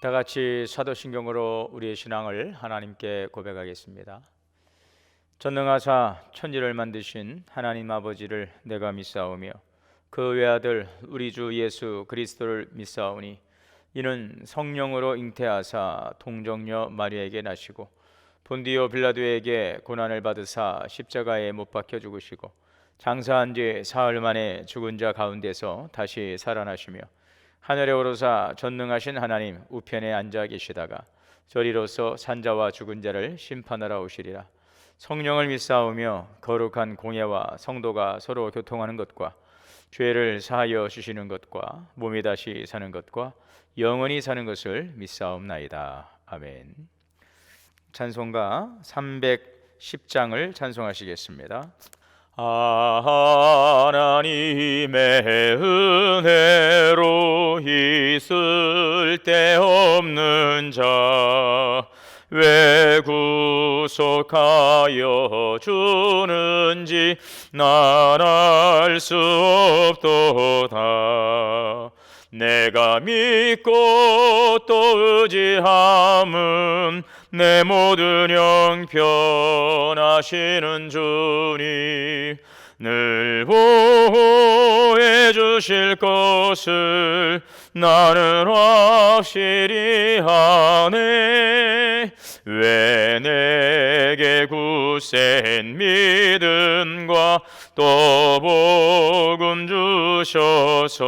다 같이 사도신경으로 우리의 신앙을 하나님께 고백하겠습니다. 전능하사 천지를 만드신 하나님 아버지를 내가 믿사오며 그 외아들 우리 주 예수 그리스도를 믿사오니 이는 성령으로 잉태하사 동정녀 마리아에게 나시고 본디오 빌라도에게 고난을 받으사 십자가에 못 박혀 죽으시고 장사한 뒤 사흘 만에 죽은 자 가운데서 다시 살아나시며 하늘에 오르사 전능하신 하나님 우편에 앉아 계시다가 저리로서 산자와 죽은 자를 심판하러 오시리라. 성령을 믿사오며 거룩한 공예와 성도가 서로 교통하는 것과 죄를 사하여 주시는 것과 몸이 다시 사는 것과 영원히 사는 것을 믿사옵나이다. 아멘. 찬송가 310장을 찬송하시겠습니다. 하나님의 은혜로 있을 데 없는 자 왜 구속하여 주는지 난 알 수 없도다. 내가 믿고 또 의지함은 내 모든 형편하시는 주님 늘 보호해 주실 것을 나는 확실히 아네. 왜 내게 굳센 믿음과 또 복음 주셔서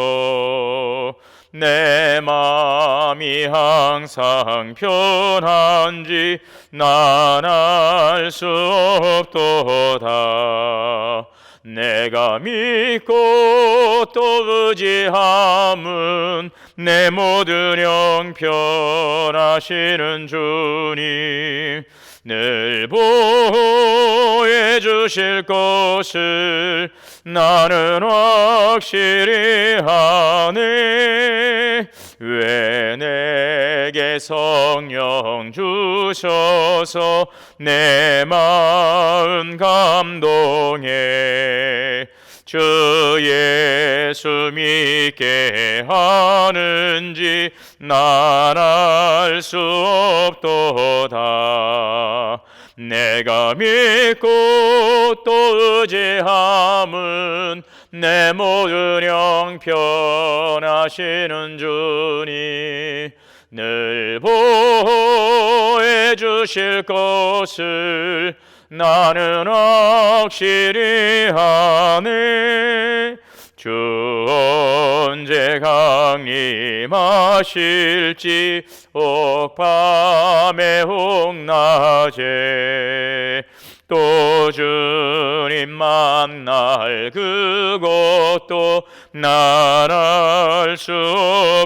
내 마음이 항상 편한지 난 알 수 없도다. 내가 믿고 또 의지함은 내 모든 형편하시는 주님 늘 보호해 주실 것을 나는 확실히 아네. 왜 내게 성령 주셔서 내 마음 감동해 주 예수 믿게 하는지 난 알 수 없도다. 내가 믿고 또 의지함은 내 모든 형편하시는 주님 늘 보호해 주실 것을 나는 확실히 아네. 주 언제 강림하실지 혹밤에 혹낮에 또 주님 만날 그것도 난 알 수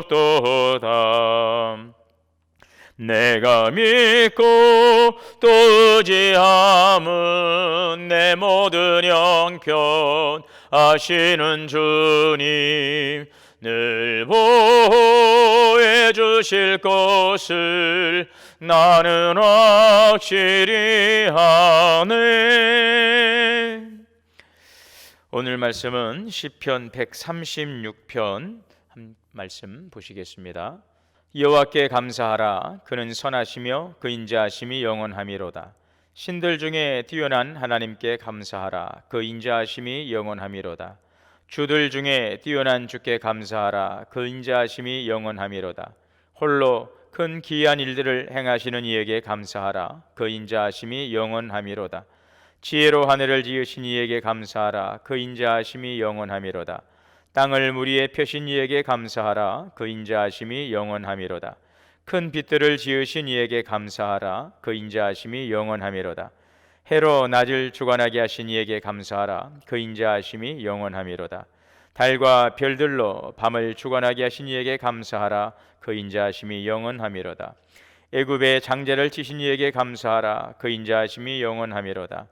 없도다. 내가 믿고 또 의지함은 내 모든 형편 아시는 주님 늘 보호해 주실 것을 나는 확실히 아네. 오늘 말씀은 시편 136편 한 말씀 보시겠습니다. 여호와께 감사하라. 그는 선하시며 그 인자하심이 영원하미로다. 신들 중에 뛰어난 하나님께 감사하라. 그 인자하심이 영원하미로다. 주들 중에 뛰어난 주께 감사하라. 그 인자하심이 영원하미로다. 홀로 큰 기이한 일들을 행하시는 이에게 감사하라. 그 인자하심이 영원하미로다. 지혜로 하늘을 지으신 이에게 감사하라. 그 인자하심이 영원하미로다. 땅을 물 위에 펴신 이에게 감사하라. 그 인자하심이 영원하미로다. 큰 빛들을 지으신 이에게 감사하라. 그 인자하심이 영원하미로다. 해로 낮을 주관하게 하신 이에게 감사하라. 그 인자하심이 영원하미로다. 달과 별들로 밤을 주관하게 하신 이에게 감사하라. 그 인자하심이 영원하미로다. 애굽의 장제를 치신 이에게 감사하라. 그 인자하심이 영원하미로다.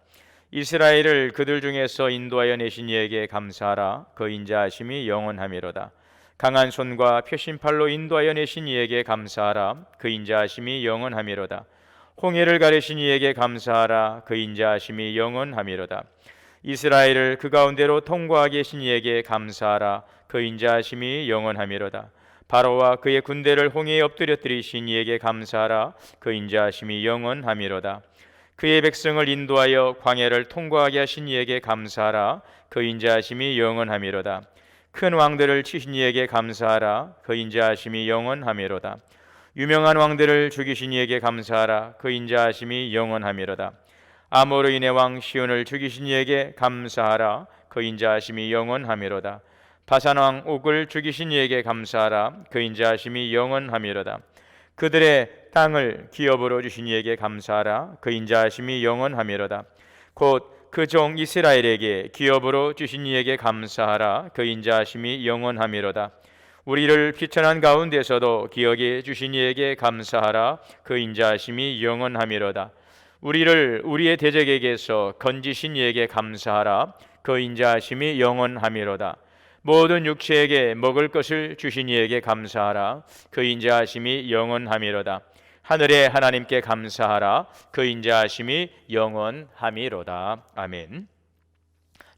이스라엘을 그들 중에서 인도하여 내신 이에게 감사하라. 그 인자하심이 영원하미로다. 강한 손과 펴신 팔로 인도하여 내신 이에게 감사하라. 그 인자하심이 영원하미로다. 홍해를 가르신 이에게 감사하라. 그 인자하심이 영원하미로다. 이스라엘을 그 가운데로 통과하게 하신 이에게 감사하라. 그 인자하심이 영원하미로다. 바로와 그의 군대를 홍해에 엎드려뜨리신 이에게 감사하라. 그 인자하심이 영원하미로다. 그의 백성을 인도하여 광야를 통과하게 하신 이에게 감사하라. 그 인자하심이 영원하미로다. 큰 왕들을 치신 이에게 감사하라. 그 인자하심이 영원하미로다. 유명한 왕들을 죽이신 이에게 감사하라. 그 인자하심이 영원하미로다. 아모르인의 왕 시온을 죽이신 이에게 감사하라. 그 인자하심이 영원하미로다. 바산 왕 옥을 죽이신 이에게 감사하라. 그 인자하심이 영원하미로다. 그들의 땅을 기업으로 주신 이에게 감사하라. 그 인자하심이 영원하미로다. 곧 그 종 이스라엘에게 기업으로 주신 이에게 감사하라. 그 인자하심이 영원하미로다. 우리를 비천한 가운데서도 기억해 주신 이에게 감사하라. 그 인자하심이 영원하미로다. 우리를 우리의 대적에게서 건지신 이에게 감사하라. 그 인자하심이 영원하미로다. 모든 육체에게 먹을 것을 주신 이에게 감사하라. 그 인자하심이 영원하미로다. 하늘의 하나님께 감사하라. 그 인자하심이 영원하미로다. 아멘.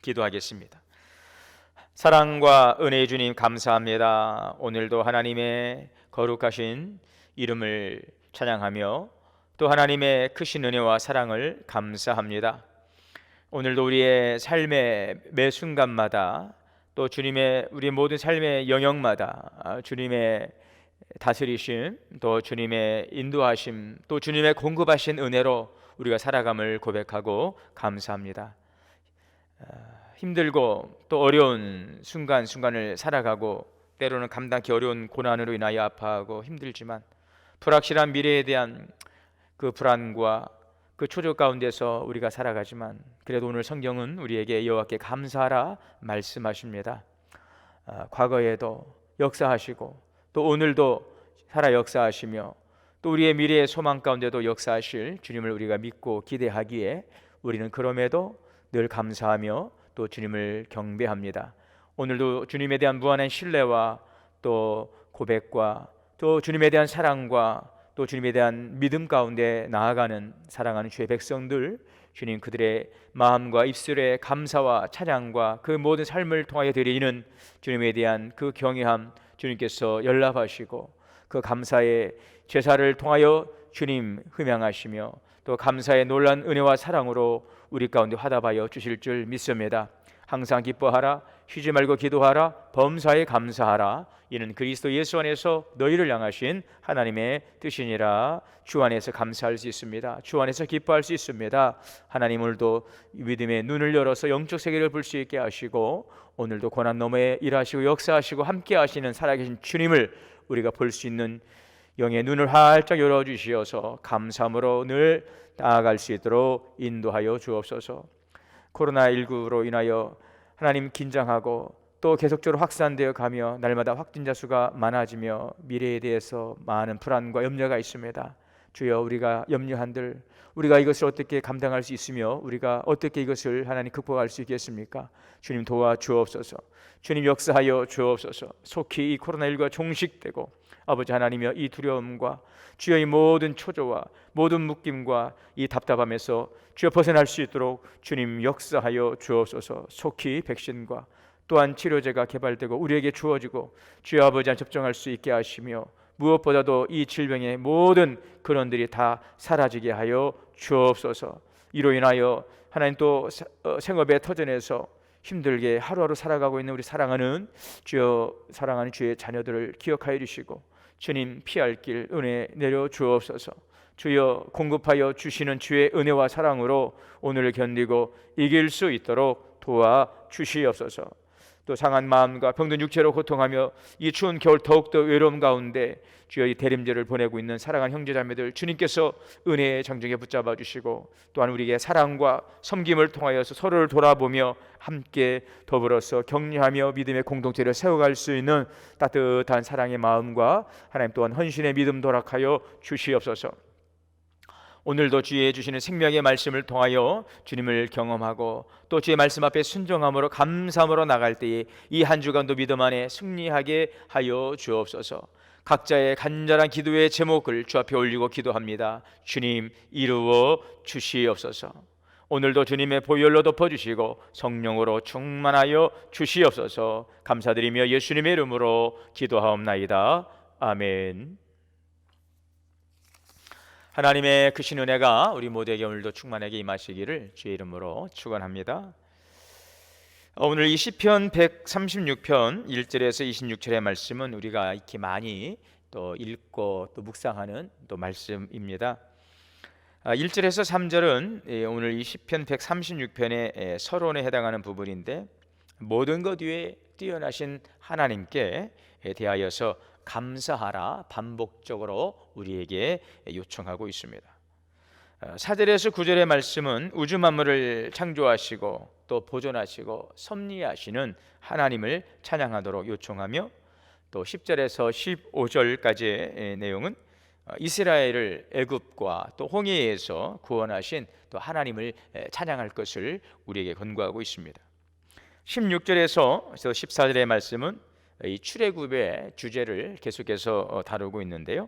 기도하겠습니다. 사랑과 은혜의 주님 감사합니다. 오늘도 하나님의 거룩하신 이름을 찬양하며 또 하나님의 크신 은혜와 사랑을 감사합니다. 오늘도 우리의 삶의 매 순간마다 또 주님의 우리 모든 삶의 영역마다 주님의 다스리심, 또 주님의 인도하심, 또 주님의 공급하신 은혜로 우리가 살아감을 고백하고 감사합니다. 힘들고 또 어려운 순간순간을 살아가고 때로는 감당하기 어려운 고난으로 인하여 아파하고 힘들지만 불확실한 미래에 대한 그 불안과 그 초조 가운데서 우리가 살아가지만 그래도 오늘 성경은 우리에게 여호와께 감사하라 말씀하십니다. 과거에도 역사하시고 또 오늘도 살아 역사하시며 또 우리의 미래의 소망 가운데도 역사하실 주님을 우리가 믿고 기대하기에 우리는 그럼에도 늘 감사하며 또 주님을 경배합니다. 오늘도 주님에 대한 무한한 신뢰와 또 고백과 또 주님에 대한 사랑과 또 주님에 대한 믿음 가운데 나아가는 사랑하는 주의 백성들, 주님 그들의 마음과 입술의 감사와 찬양과 그 모든 삶을 통하여 드리는 주님에 대한 그 경외함 주님께서 연락하시고 그 감사의 제사를 통하여 주님 흠양하시며 또 감사의 놀란 은혜와 사랑으로 우리 가운데 화답하여 주실 줄 믿습니다. 항상 기뻐하라, 쉬지 말고 기도하라, 범사에 감사하라. 이는 그리스도 예수 안에서 너희를 향하신 하나님의 뜻이니라. 주 안에서 감사할 수 있습니다. 주 안에서 기뻐할 수 있습니다. 하나님 오늘도 믿음의 눈을 열어서 영적 세계를 볼 수 있게 하시고 오늘도 고난 너머에 일하시고 역사하시고 함께 하시는 살아계신 주님을 우리가 볼 수 있는 영의 눈을 활짝 열어주시어서 감사함으로 늘 나아갈 수 있도록 인도하여 주옵소서. 코로나19로 인하여 하나님 긴장하고 또 계속적으로 확산되어 가며 날마다 확진자 수가 많아지며 미래에 대해서 많은 불안과 염려가 있습니다. 주여 우리가 염려한들 우리가 이것을 어떻게 감당할 수 있으며 우리가 어떻게 이것을 하나님 극복할 수 있겠습니까? 주님 도와주옵소서. 주님 역사하여 주옵소서. 속히 이 코로나19가 종식되고 아버지 하나님이여 이 두려움과 주여 이 모든 초조와 모든 묶임과 이 답답함에서 주여 벗어날 수 있도록 주님 역사하여 주옵소서. 속히 백신과 또한 치료제가 개발되고 우리에게 주어지고 주여 아버지 접종할 수 있게 하시며 무엇보다도 이 질병의 모든 근원들이 다 사라지게 하여 주옵소서. 이로 인하여 하나님 또 생업의 터전에서 힘들게 하루하루 살아가고 있는 우리 사랑하는 주여 사랑하는 주의 자녀들을 기억하여 주시고 주님 피할 길 은혜 내려 주옵소서. 주여 공급하여 주시는 주의 은혜와 사랑으로 오늘을 견디고 이길 수 있도록 도와 주시옵소서. 또 상한 마음과 병든 육체로 고통하며 이 추운 겨울 더욱더 외로움 가운데 주여 이 대림제를 보내고 있는 사랑하는 형제자매들 주님께서 은혜의 정정에 붙잡아 주시고 또한 우리에게 사랑과 섬김을 통하여서 서로를 돌아보며 함께 더불어서 격려하며 믿음의 공동체를 세워갈 수 있는 따뜻한 사랑의 마음과 하나님 또한 헌신의 믿음 도락하여 주시옵소서. 오늘도 주의 주시는 생명의 말씀을 통하여 주님을 경험하고 또 주의 말씀 앞에 순종함으로 감사함으로 나갈 때에 이 한 주간도 믿음 안에 승리하게 하여 주옵소서. 각자의 간절한 기도의 제목을 주 앞에 올리고 기도합니다. 주님 이루어 주시옵소서. 오늘도 주님의 보혈로 덮어주시고 성령으로 충만하여 주시옵소서. 감사드리며 예수님의 이름으로 기도하옵나이다. 아멘. 하나님의 크신 은혜가 우리 모두에게 오늘도 충만하게 임하시기를 주의 이름으로 축원합니다. 오늘 이 시편 136편 1절에서 26절의 말씀은 우리가 이렇게 많이 또 읽고 또 묵상하는 또 말씀입니다. 1절에서 3절은 오늘 이 시편 136편의 서론에 해당하는 부분인데, 모든 것 위에 뛰어나신 하나님께 대하여서 감사하라 반복적으로 우리에게 요청하고 있습니다. 4절에서 9절의 말씀은 우주 만물을 창조하시고 또 보존하시고 섭리하시는 하나님을 찬양하도록 요청하며, 또 10절에서 15절까지의 내용은 이스라엘을 애굽과 또 홍해에서 구원하신 또 하나님을 찬양할 것을 우리에게 권고하고 있습니다. 16절에서 14절의 말씀은 이 출애굽의 주제를 계속해서 다루고 있는데요.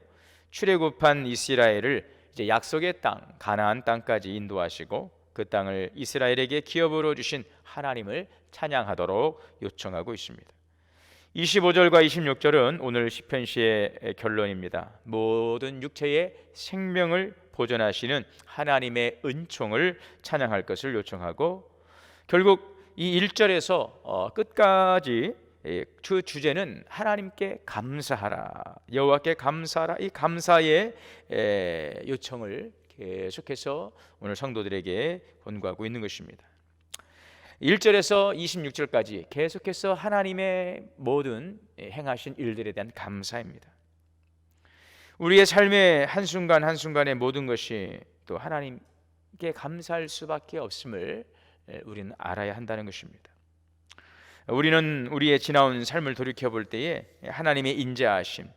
출애굽한 이스라엘을 이제 약속의 땅 가나안 땅까지 인도하시고 그 땅을 이스라엘에게 기업으로 주신 하나님을 찬양하도록 요청하고 있습니다. 25절과 26절은 오늘 시편시의 결론입니다. 모든 육체의 생명을 보존하시는 하나님의 은총을 찬양할 것을 요청하고, 결국 이 1절에서 끝까지 그 주제는 하나님께 감사하라, 여호와께 감사하라, 이 감사의 요청을 계속해서 오늘 성도들에게 권고하고 있는 것입니다. 1절에서 26절까지 계속해서 하나님의 모든 행하신 일들에 대한 감사입니다. 우리의 삶의 한순간 한순간의 모든 것이 또 하나님께 감사할 수밖에 없음을 우리는 알아야 한다는 것입니다. 우리는 우리의 지나온 삶을 돌이켜볼 때에 하나님의 인자하심,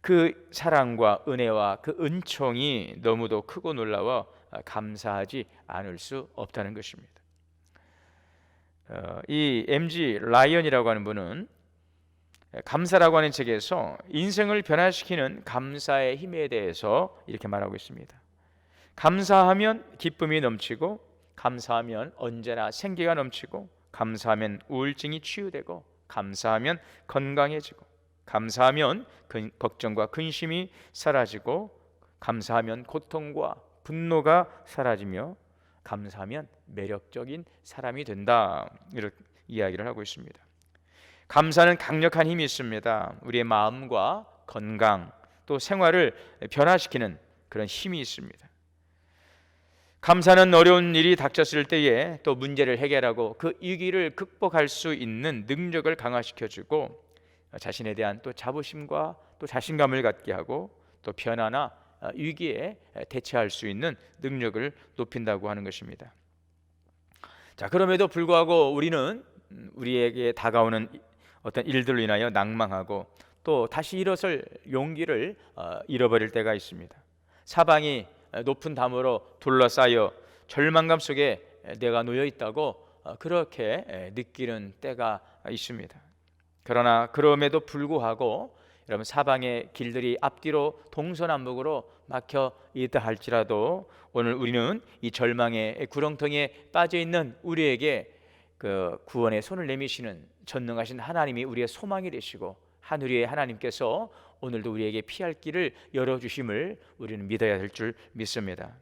그 사랑과 은혜와 그 은총이 너무도 크고 놀라워 감사하지 않을 수 없다는 것입니다. 이 MG 라이언이라고 하는 분은 감사라고 하는 책에서 인생을 변화시키는 감사의 힘에 대해서 이렇게 말하고 있습니다. 감사하면 기쁨이 넘치고, 감사하면 언제나 생기가 넘치고, 감사하면 우울증이 치유되고, 감사하면 건강해지고, 감사하면 걱정과 근심이 사라지고, 감사하면 고통과 분노가 사라지며, 감사하면 매력적인 사람이 된다, 이렇게 이야기를 하고 있습니다. 감사는 강력한 힘이 있습니다. 우리의 마음과 건강 또 생활을 변화시키는 그런 힘이 있습니다. 감사는 어려운 일이 닥쳤을 때에 또 문제를 해결하고 그 위기를 극복할 수 있는 능력을 강화시켜주고, 자신에 대한 또 자부심과 또 자신감을 갖게 하고, 또 변화나 위기에 대처할 수 있는 능력을 높인다고 하는 것입니다. 자, 그럼에도 불구하고 우리는 우리에게 다가오는 어떤 일들로 인하여 낭망하고 또 다시 일어설 용기를 잃어버릴 때가 있습니다. 사방이 높은 담으로 둘러싸여 절망감 속에 내가 놓여 있다고 그렇게 느끼는 때가 있습니다. 그러나 그럼에도 불구하고 여러분, 사방의 길들이 앞뒤로 동서남북으로 막혀 있다 할지라도 오늘 우리는 이 절망의 구렁텅이에 빠져 있는 우리에게 그 구원의 손을 내미시는 전능하신 하나님이 우리의 소망이 되시고, 하늘 위의 하나님께서 오늘도 우리에게 피할 길을 열어주심을 우리는 믿어야 될 줄 믿습니다.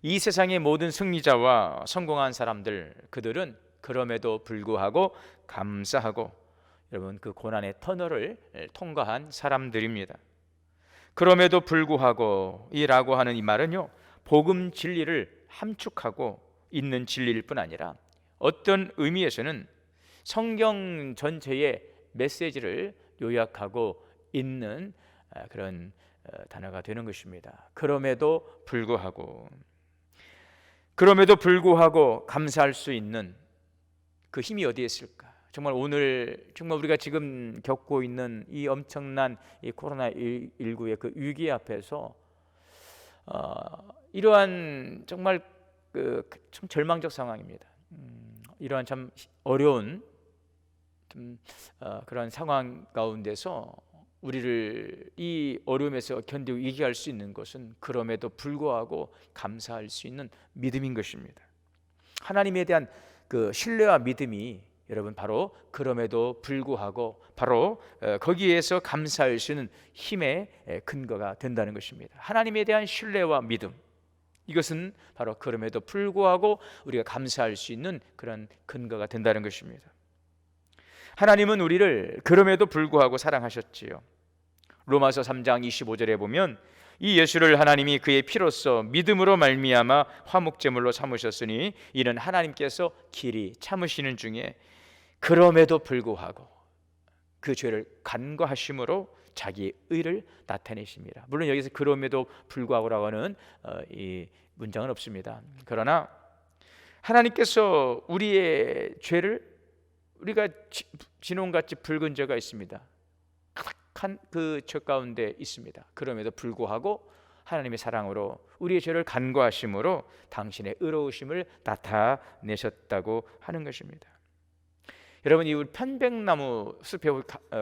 이 세상의 모든 승리자와 성공한 사람들, 그들은 그럼에도 불구하고 감사하고 여러분 그 고난의 터널을 통과한 사람들입니다. 그럼에도 불구하고 이라고 하는 이 말은요, 복음 진리를 함축하고 있는 진리일 뿐 아니라 어떤 의미에서는 성경 전체의 메시지를 요약하고 있는 그런 단어가 되는 것입니다. 그럼에도 불구하고 감사할 수 있는 그 힘이 어디에 있을까? 정말 오늘 정말 우리가 지금 겪고 있는 이 엄청난 이 코로나19의 그 위기 앞에서 이러한 정말 참 절망적 상황입니다. 이러한 참 어려운 그런 상황 가운데서 우리를 이 어려움에서 견디고 이겨할 수 있는 것은 그럼에도 불구하고 감사할 수 있는 믿음인 것입니다. 하나님에 대한 그 신뢰와 믿음이 여러분 바로 그럼에도 불구하고 바로 거기에서 감사할 수 있는 힘의 근거가 된다는 것입니다. 하나님에 대한 신뢰와 믿음, 이것은 바로 그럼에도 불구하고 우리가 감사할 수 있는 그런 근거가 된다는 것입니다. 하나님은 우리를 그럼에도 불구하고 사랑하셨지요. 로마서 3장 25절에 보면 이 예수를 하나님이 그의 피로써 믿음으로 말미암아 화목제물로 삼으셨으니 이는 하나님께서 길이 참으시는 중에 그럼에도 불구하고 그 죄를 간과하심으로 자기의 의를 나타내십니다. 물론 여기서 그럼에도 불구하고라고 하는 이 문장은 없습니다. 그러나 하나님께서 우리의 죄를, 우리가 진홍같이 붉은 죄가 있습니다. 가득한 그 죄 가운데 있습니다. 그럼에도 불구하고 하나님의 사랑으로 우리의 죄를 간과하심으로 당신의 의로우심을 나타내셨다고 하는 것입니다. 여러분, 이 편백나무 숲에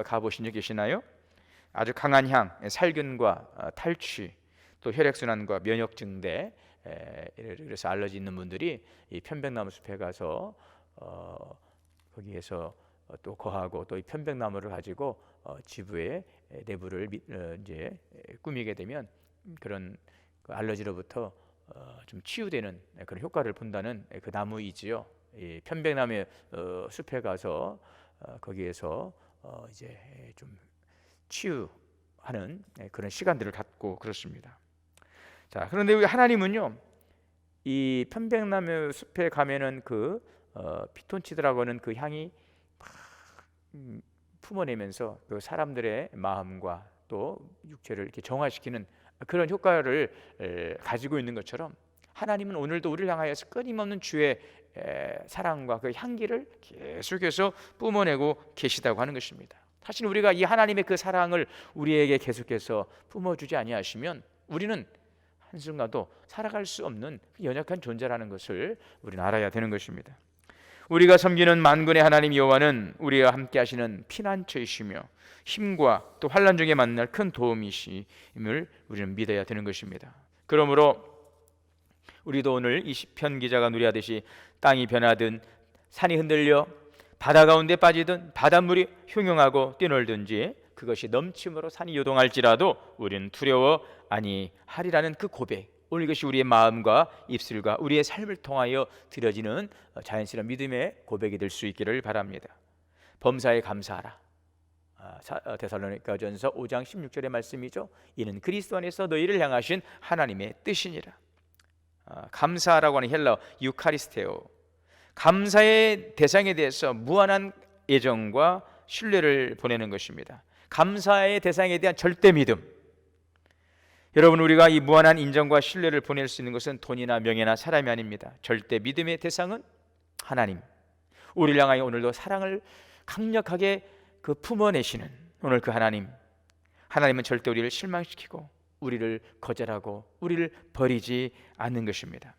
가보신 적 계시나요? 아주 강한 향, 살균과 탈취, 또 혈액순환과 면역증대, 그래서 알러지 있는 분들이 이 편백나무 숲에 가서 거기에서 또 거하고 또 이 편백나무를 가지고 지부의 내부를 이제 꾸미게 되면 그런 그 알러지로부터 좀 치유되는 그런 효과를 본다는 그 나무이지요. 이 편백나무 숲에 가서 거기에서 이제 좀 치유하는 그런 시간들을 갖고 그렇습니다. 자, 그런데 우리 하나님은요, 이 편백나무 숲에 가면은 그 피톤치드라고 하는 그 향이 막 품어내면서 그 사람들의 마음과 또 육체를 이렇게 정화시키는 그런 효과를 가지고 있는 것처럼 하나님은 오늘도 우리를 향하여서 끊임없는 주의 사랑과 그 향기를 계속해서 뿜어내고 계시다고 하는 것입니다. 사실 우리가 이 하나님의 그 사랑을 우리에게 계속해서 뿜어주지 아니하시면 우리는 한순간도 살아갈 수 없는 연약한 존재라는 것을 우리는 알아야 되는 것입니다. 우리가 섬기는 만군의 하나님 여호와는 우리와 함께 하시는 피난처이시며 힘과 또 환난 중에 만날 큰 도움이심을 우리는 믿어야 되는 것입니다. 그러므로 우리도 오늘 이 시편 기자가 누리하듯이 땅이 변하든 산이 흔들려 바다 가운데 빠지든 바닷물이 흉흉하고 뛰놀든지 그것이 넘침으로 산이 요동할지라도 우리는 두려워 아니하리라는 그 고백, 오늘 이것이 우리의 마음과 입술과 우리의 삶을 통하여 드려지는 자연스러운 믿음의 고백이 될 수 있기를 바랍니다. 범사에 감사하라. 데살로니가전서 5장 16절의 말씀이죠. 이는 그리스도 안에서 너희를 향하신 하나님의 뜻이니라. 감사하라고 하는 헬라어 유카리스테오, 감사의 대상에 대해서 무한한 애정과 신뢰를 보내는 것입니다. 감사의 대상에 대한 절대 믿음. 여러분, 우리가 이 무한한 인정과 신뢰를 보낼 수 있는 것은 돈이나 명예나 사람이 아닙니다. 절대 믿음의 대상은 하나님, 우리를 향하여 오늘도 사랑을 강력하게 그 품어내시는 오늘 그 하나님은 절대 우리를 실망시키고 우리를 거절하고 우리를 버리지 않는 것입니다.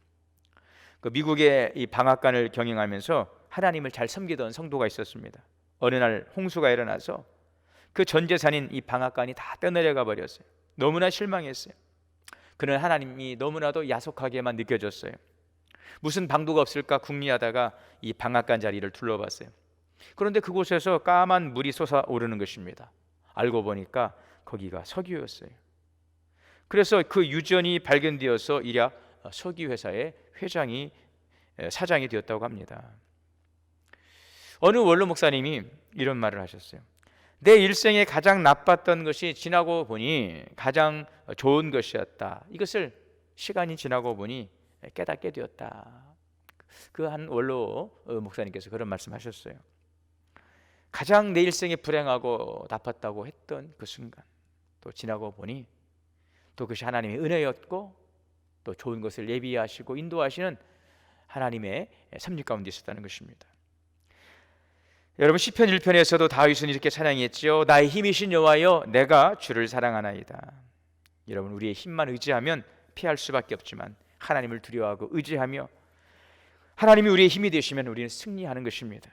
그 미국의 이 방앗간을 경영하면서 하나님을 잘 섬기던 성도가 있었습니다. 어느 날 홍수가 일어나서 그 전 재산인 이 방앗간이 다 떠내려가 버렸어요. 너무나 실망했어요. 그는 하나님이 너무나도 야속하게만 느껴졌어요. 무슨 방도가 없을까 궁리하다가 이 방앗간 자리를 둘러봤어요. 그런데 그곳에서 까만 물이 솟아오르는 것입니다. 알고 보니까 거기가 석유였어요. 그래서 그 유전이 발견되어서 이랴 석유 회사의 사장이 되었다고 합니다. 어느 원로 목사님이 이런 말을 하셨어요. 내 일생에 가장 나빴던 것이 지나고 보니 가장 좋은 것이었다. 이것을 시간이 지나고 보니 깨닫게 되었다. 그 한 원로 목사님께서 그런 말씀하셨어요. 가장 내 일생에 불행하고 나빴다고 했던 그 순간, 또 지나고 보니 또 그것이 하나님의 은혜였고 또 좋은 것을 예비하시고 인도하시는 하나님의 섭리 가운데 있었다는 것입니다. 여러분, 시편 1편에서도 다윗은 이렇게 찬양했지요. 나의 힘이신 여호와여, 내가 주를 사랑하나이다. 여러분, 우리의 힘만 의지하면 피할 수밖에 없지만 하나님을 두려워하고 의지하며 하나님이 우리의 힘이 되시면 우리는 승리하는 것입니다.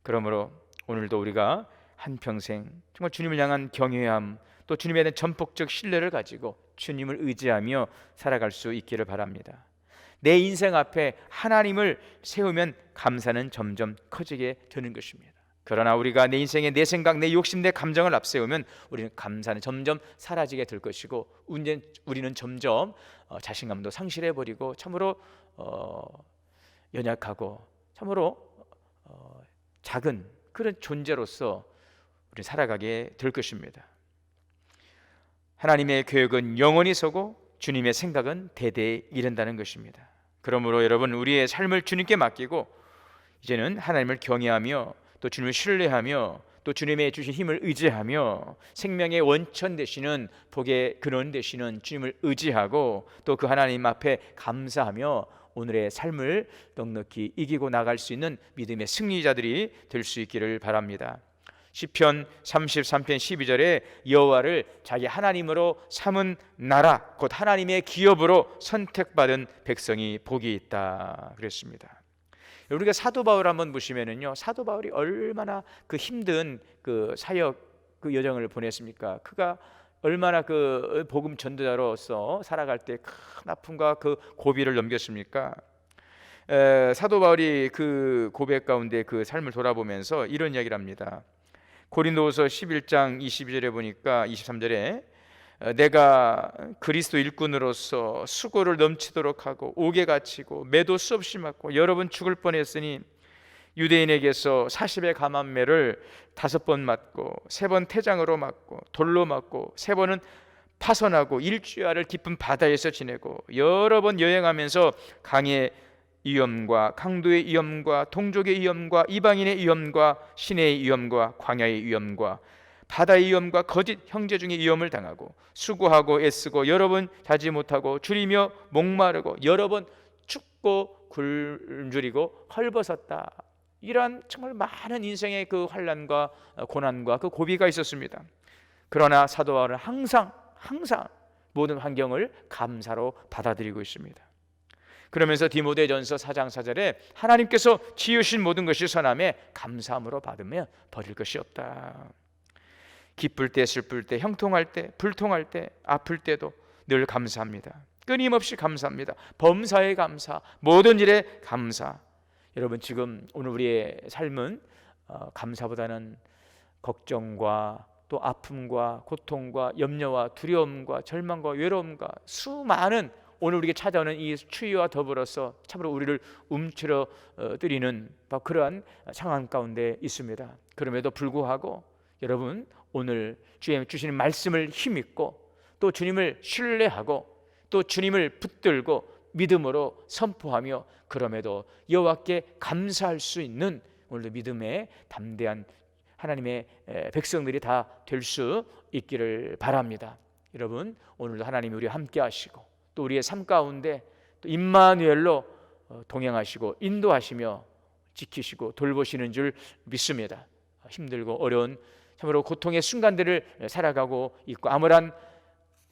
그러므로 오늘도 우리가 한평생 정말 주님을 향한 경외함, 또 주님에 대한 전폭적 신뢰를 가지고 주님을 의지하며 살아갈 수 있기를 바랍니다. 내 인생 앞에 하나님을 세우면 감사는 점점 커지게 되는 것입니다. 그러나 우리가 내 인생에 내 생각, 내 욕심, 내 감정을 앞세우면 우리는 감사는 점점 사라지게 될 것이고 우리는 점점 자신감도 상실해버리고 참으로 연약하고 참으로 작은 그런 존재로서 우리 살아가게 될 것입니다. 하나님의 계획은 영원히 서고 주님의 생각은 대대에 이른다는 것입니다. 그러므로 여러분, 우리의 삶을 주님께 맡기고 이제는 하나님을 경외하며 또 주님을 신뢰하며 또 주님의 주신 힘을 의지하며 생명의 원천 되시는 복의 근원 되시는 주님을 의지하고 또 그 하나님 앞에 감사하며 오늘의 삶을 넉넉히 이기고 나갈 수 있는 믿음의 승리자들이 될 수 있기를 바랍니다. 시편 33편 12절에 여호와를 자기 하나님으로 삼은 나라 곧 하나님의 기업으로 선택받은 백성이 복이 있다 그랬습니다. 우리가 사도 바울 한번 보시면은요, 사도 바울이 얼마나 그 힘든 그 사역 그 여정을 보냈습니까? 그가 얼마나 그 복음 전도자로서 살아갈 때 큰 아픔과 그 고비를 넘겼습니까? 사도 바울이 그 고백 가운데 그 삶을 돌아보면서 이런 이야기를 합니다. 고린도후서 11장 22절에 보니까 23절에 내가 그리스도 일꾼으로서 수고를 넘치도록 하고 옥에 갇히고 매도 수없이 맞고 여러 번 죽을 뻔했으니 유대인에게서 40의 감암매를 5번 맞고 3번 태장으로 맞고 돌로 맞고 3번은 파선하고 일주야를 깊은 바다에서 지내고 여러 번 여행하면서 강의 위험과 강도의 위험과 동족의 위험과 이방인의 위험과 시내의 위험과 광야의 위험과 바다의 위험과 거짓 형제 중의 위험을 당하고 수고하고 애쓰고 여러 번 자지 못하고 줄이며 목마르고 여러 번 춥고 굶주리고 헐벗었다. 이러한 정말 많은 인생의 그 환난과 고난과 그 고비가 있었습니다. 그러나 사도 바울은 항상 모든 환경을 감사로 받아들이고 있습니다. 그러면서 디모데전서 4장 4절에 하나님께서 지으신 모든 것이 선함에 감사함으로 받으며 버릴 것이 없다. 기쁠 때, 슬플 때, 형통할 때, 불통할 때, 아플 때도 늘 감사합니다. 끊임없이 감사합니다. 범사에 감사, 모든 일에 감사. 여러분, 지금 오늘 우리의 삶은 감사보다는 걱정과 또 아픔과 고통과 염려와 두려움과 절망과 외로움과 수많은 오늘 우리에게 찾아오는 이 추위와 더불어서 참으로 우리를 움츠러뜨리는 그러한 상황 가운데 있습니다. 그럼에도 불구하고 여러분, 오늘 주님 주시는 말씀을 힘입고 또 주님을 신뢰하고 또 주님을 붙들고 믿음으로 선포하며 그럼에도 여호와께 감사할 수 있는 오늘도 믿음의 담대한 하나님의 백성들이 다 될 수 있기를 바랍니다. 여러분, 오늘도 하나님이 우리와 함께 하시고 또 우리의 삶 가운데 또 임마누엘로 동행하시고 인도하시며 지키시고 돌보시는 줄 믿습니다. 힘들고 어려운 참으로 고통의 순간들을 살아가고 있고 암울한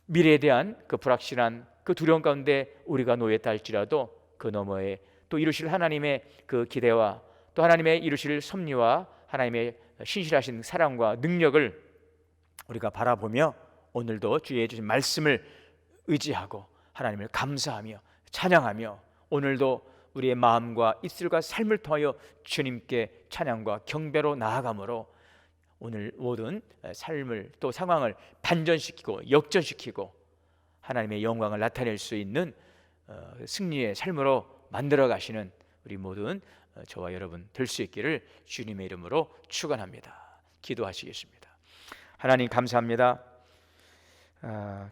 미래에 대한 그 불확실한 그 두려움 가운데 우리가 놓였다 할지라도 그 너머에 또 이루실 하나님의 그 기대와 또 하나님의 이루실 섭리와 하나님의 신실하신 사랑과 능력을 우리가 바라보며 오늘도 주의 주신 말씀을 의지하고 하나님을 감사하며 찬양하며 오늘도 우리의 마음과 입술과 삶을 통하여 주님께 찬양과 경배로 나아가므로 오늘 모든 삶을 또 상황을 반전시키고 역전시키고 하나님의 영광을 나타낼 수 있는 승리의 삶으로 만들어 가시는 우리 모든 저와 여러분 될 수 있기를 주님의 이름으로 축원합니다. 기도하시겠습니다. 하나님 감사합니다.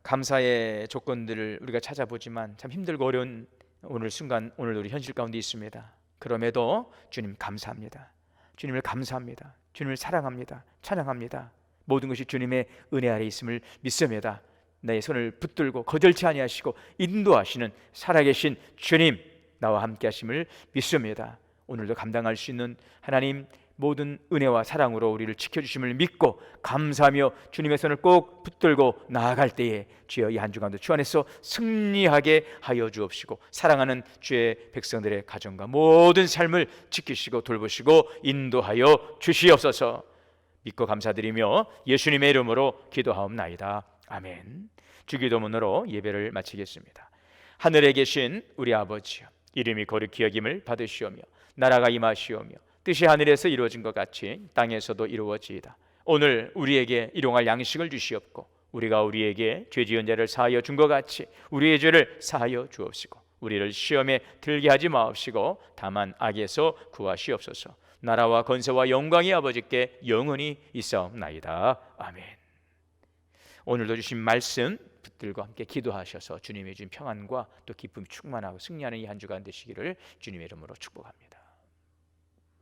감사의 조건들을 우리가 찾아보지만 참 힘들고 어려운 오늘 순간 오늘 우리 현실 가운데 있습니다. 그럼에도 주님 감사합니다. 주님을 감사합니다. 주님을 사랑합니다. 찬양합니다. 모든 것이 주님의 은혜 아래 있음을 믿습니다. 내 손을 붙들고 거절치 아니하시고 인도하시는 살아계신 주님 나와 함께 하심을 믿습니다. 오늘도 감당할 수 있는 하나님 모든 은혜와 사랑으로 우리를 지켜주심을 믿고 감사하며 주님의 손을 꼭 붙들고 나아갈 때에 주여 이 한 주간도 주 안에서 승리하게 하여 주옵시고 사랑하는 주의 백성들의 가정과 모든 삶을 지키시고 돌보시고 인도하여 주시옵소서. 믿고 감사드리며 예수님의 이름으로 기도하옵나이다. 아멘. 주기도문으로 예배를 마치겠습니다. 하늘에 계신 우리 아버지여, 이름이 거룩히 여김을 받으시오며 나라가 임하시오며 뜻이 하늘에서 이루어진 것 같이 땅에서도 이루어지이다. 오늘 우리에게 일용할 양식을 주시옵고 우리가 우리에게 죄 지은 자를 사하여 준 것 같이 우리의 죄를 사하여 주옵시고 우리를 시험에 들게 하지 마옵시고 다만 악에서 구하시옵소서. 나라와 권세와 영광이 아버지께 영원히 있사옵나이다. 아멘. 오늘도 주신 말씀 붙들고 함께 기도하셔서 주님의 주신 평안과 또 기쁨이 충만하고 승리하는 이 한 주간 되시기를 주님의 이름으로 축복합니다.